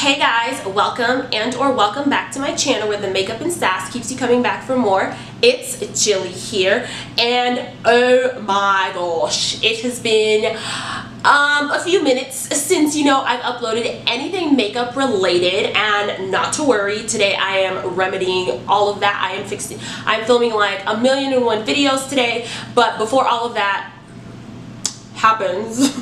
Hey guys, welcome or welcome back to my channel where the makeup and sass keeps you coming back for more. It's Gilly here, and oh my gosh, it has been a few minutes since I've uploaded anything makeup related, and not to worry, today I am remedying all of that. I'm filming like 1,000,001 videos today, but before all of that happens,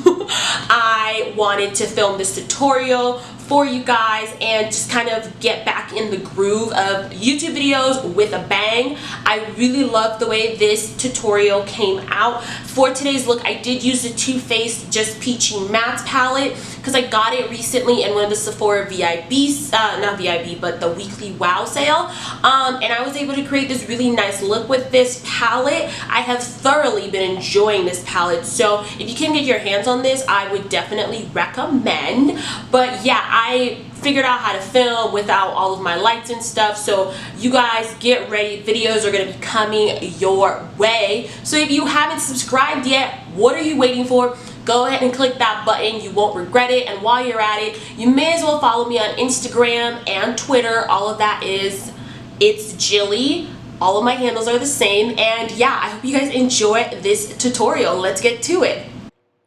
I wanted to film this tutorial for you guys and just kind of get back in the groove of YouTube videos with a bang. I really love the way this tutorial came out. For today's look, I did use the TooFaced Just Peachy Matte palette because I got it recently in one of the Sephora VIBs, not VIB, but the weekly wow sale. And I was able to create this really nice look with this palette. I have thoroughly been enjoying this palette, so if you can get your hands on this, I would definitely recommend. But yeah, I figured out how to film without all of my lights and stuff, so you guys get ready. Videos are going to be coming your way. So if you haven't subscribed yet, what are you waiting for? Go ahead and click that button. You won't regret it. And while you're at it, you may as well follow me on Instagram and Twitter. All of that is It's Gilly. All of my handles are the same. And yeah, I hope you guys enjoy this tutorial. Let's get to it.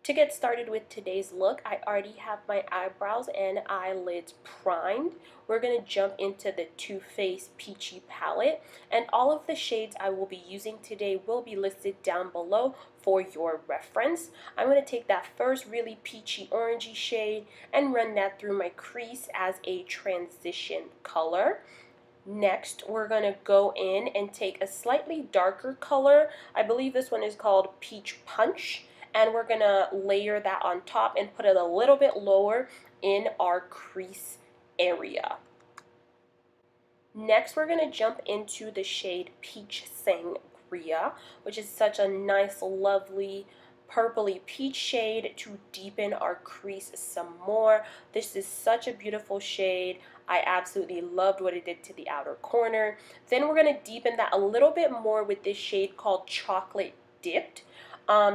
To get started with today's look, I already have my eyebrows and eyelids primed. We're going to jump into the TooFaced Peachy palette, and all of the shades I will be using today will be listed down below for your reference. I'm going to take that first really peachy orangey shade and run that through my crease as a transition color. Next, we're going to go in and take a slightly darker color. I believe this one is called Peach Punch. And we're going to layer that on top and put it a little bit lower in our crease area. Next, we're going to jump into the shade Peach Sangria, which is such a nice, lovely, purpley peach shade to deepen our crease some more. This is such a beautiful shade. I absolutely loved what it did to the outer corner. Then we're going to deepen that a little bit more with this shade called Chocolate Dipped.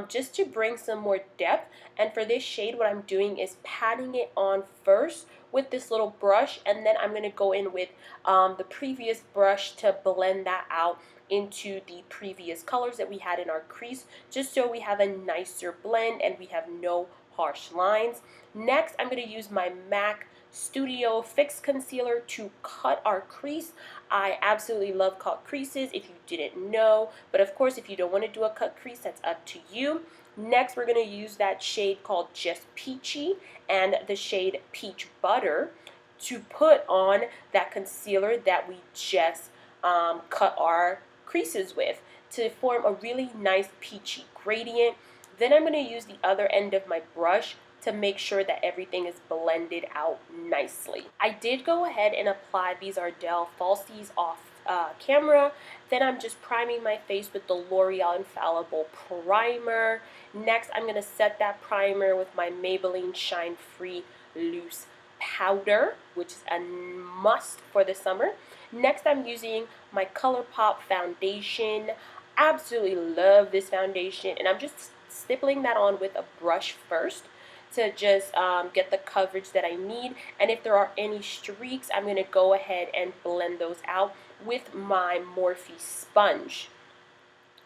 Just to bring some more depth. And for this shade, what I'm doing is patting it on first with this little brush, and then I'm going to go in with the previous brush to blend that out into the previous colors that we had in our crease, just so we have a nicer blend and we have no harsh lines. Next, I'm going to use my MAC Studio Fix Concealer to cut our crease. I absolutely love cut creases, if you didn't know, but of course if you don't want to do a cut crease, that's up to you. Next, we're going to use that shade called Just Peachy and the shade Peach Butter to put on that concealer that we just cut our creases with to form a really nice peachy gradient. Then I'm going to use the other end of my brush to make sure that everything is blended out nicely. I did go ahead and apply these Ardell falsies off camera. Then I'm just priming my face with the L'Oreal Infallible primer. Next, I'm going to set that primer with my Maybelline Shine Free Loose Powder, which is a must for the summer. Next, I'm using my ColourPop foundation. Absolutely love this foundation, and I'm just stippling that on with a brush first to just get the coverage that I need. And if there are any streaks, I'm going to go ahead and blend those out with my Morphe sponge.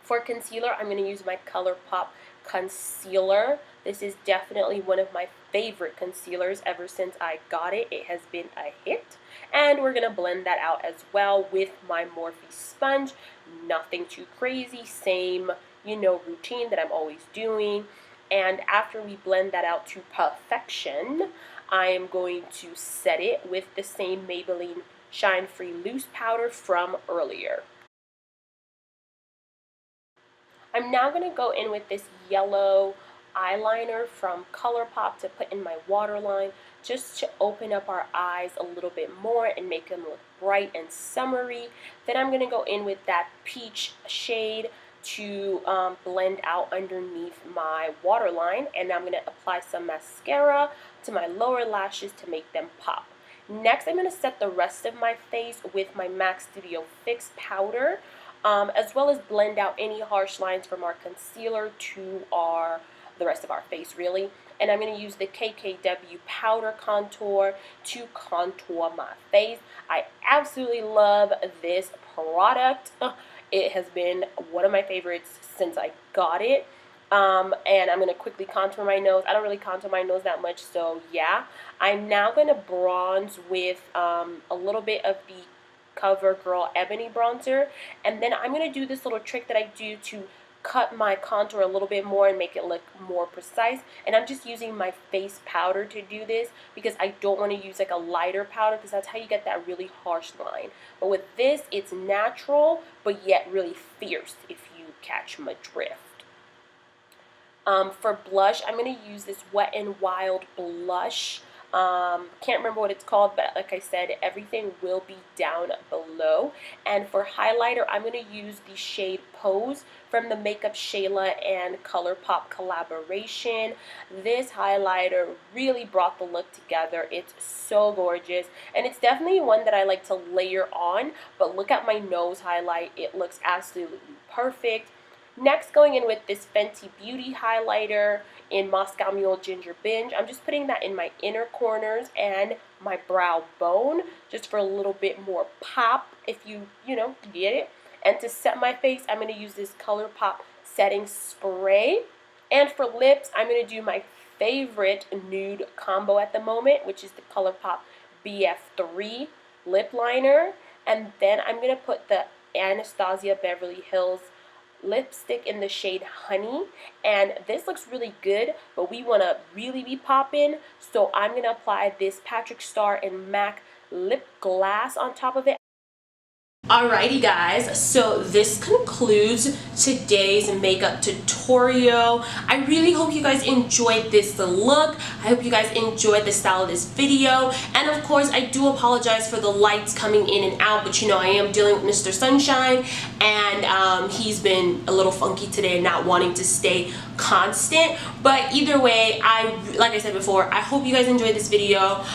For concealer, I'm going to use my ColourPop concealer. This is definitely one of my favorite concealers ever since I got it. It has been a hit. And we're going to blend that out as well with my Morphe sponge. Nothing too crazy, same, routine that I'm always doing. And after we blend that out to perfection, I am going to set it with the same Maybelline Shine Free Loose Powder from earlier. I'm now going to go in with this yellow eyeliner from ColourPop to put in my waterline, just to open up our eyes a little bit more and make them look bright and summery. Then I'm going to go in with that peach shade to blend out underneath my waterline, and I'm going to apply some mascara to my lower lashes to make them pop. Next, I'm going to set the rest of my face with my MAC Studio Fix powder, as well as blend out any harsh lines from our concealer to the rest of our face really. and I'm going to use the KKW powder contour to contour my face. I absolutely love this product. It has been one of my favorites since I got it. And I'm going to quickly contour my nose. I don't really contour my nose that much, so yeah. I'm now going to bronze with a little bit of the CoverGirl Ebony bronzer, and then I'm going to do this little trick that I do to cut my contour a little bit more and make it look more precise. And I'm just using my face powder to do this because I don't want to use like a lighter powder, because that's how you get that really harsh line. But with this, it's natural but yet really fierce, if you catch my drift. For blush, I'm going to use this Wet n Wild blush. Can't remember what it's called, but like I said, everything will be down below. And for highlighter, I'm going to use the shade Pose from the Makeup Shayla and ColourPop collaboration. This highlighter really brought the look together. It's so gorgeous, and it's definitely one that I like to layer on, but look at my nose highlight. It looks absolutely perfect. Next, going in with this Fenty Beauty highlighter in Moscow Mule Ginger Binge. I'm just putting that in my inner corners and my brow bone, just for a little bit more pop, if you get it. And to set my face, I'm going to use this ColourPop setting spray. And for lips, I'm going to do my favorite nude combo at the moment, which is the ColourPop BF3 lip liner. And then I'm going to put the Anastasia Beverly Hills lipstick in the shade Honey, and this looks really good, but we want to really be popping, so I'm going to apply this Patrick Star and MAC lip gloss on top of it. Alrighty guys, so this concludes today's makeup tutorial. I really hope you guys enjoyed this look. I hope you guys enjoyed the style of this video. And of course, I do apologize for the lights coming in and out, but I am dealing with Mr. Sunshine, and he's been a little funky today and not wanting to stay constant. But either way, like I said before, I hope you guys enjoyed this video.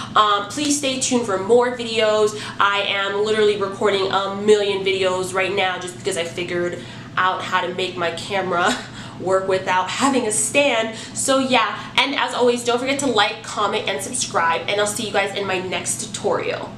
Please stay tuned for more videos. I am literally recording a million videos right now just because I figured out how to make my camera work without having a stand. So yeah, and as always, don't forget to like, comment, and subscribe, and I'll see you guys in my next tutorial.